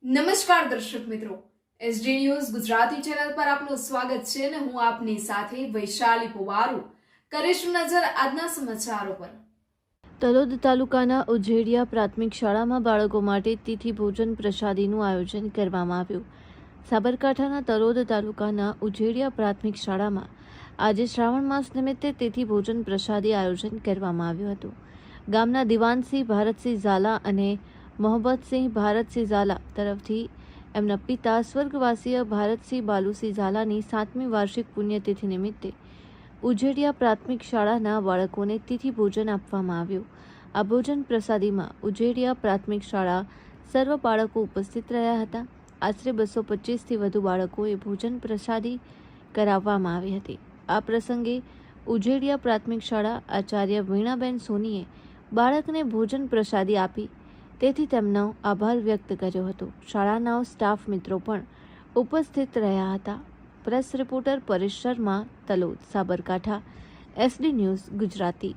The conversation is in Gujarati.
નમસ્કાર દર્શક મિત્રો, એસડી ન્યૂઝ ગુજરાતી ચેનલ પર આપનું સ્વાગત છે અને હું આપની સાથે વૈશાલી પુવારુ. કરીશું નજર આજના સમાચારો પર. તલોદ તાલુકાના ઉજેડિયા પ્રાથમિક શાળામાં બાળકો માટે તિથિ ભોજન પ્રસાદીનું આયોજન કરવામાં આવ્યું. સાબરકાંઠાના તલોદ તાલુકાના ઉજેડિયા પ્રાથમિક શાળામાં આજે શ્રાવણ માસ નિમિત્તે તિથિ ભોજન પ્રસાદી આયોજન કરવામાં આવ્યું હતું. ગામના દિવાનસિંહ ભારતસિંહ ઝાલા અને મોહબ્બતસિંહ ભારતસિંહ ઝાલા તરફથી એમના પિતા સ્વર્ગવાસીય ભારતસિંહ બાલુસિંહ ઝાલાની 7મી વાર્ષિક પુણ્યતિથિ નિમિત્તે ઉજેડિયા પ્રાથમિક શાળાના બાળકોને તિથિ ભોજન આપવામાં આવ્યું. આ ભોજન પ્રસાદીમાં ઉજેડિયા પ્રાથમિક શાળા સર્વ બાળકો ઉપસ્થિત રહ્યા હતા. આશરે 225થી વધુ બાળકોએ ભોજન પ્રસાદી કરાવવામાં આવી હતી. આ પ્રસંગે ઉજેડિયા પ્રાથમિક શાળા આચાર્ય વીણાબેન સોનીએ બાળકને ભોજન પ્રસાદી આપી તેથી તેમનો આભાર વ્યક્ત કર્યો હતો. શાળાના સ્ટાફ મિત્રો પણ ઉપસ્થિત રહ્યા હતા. Press reporter Paresh Sharma, Talod, Sabarkantha, SD news Gujarati.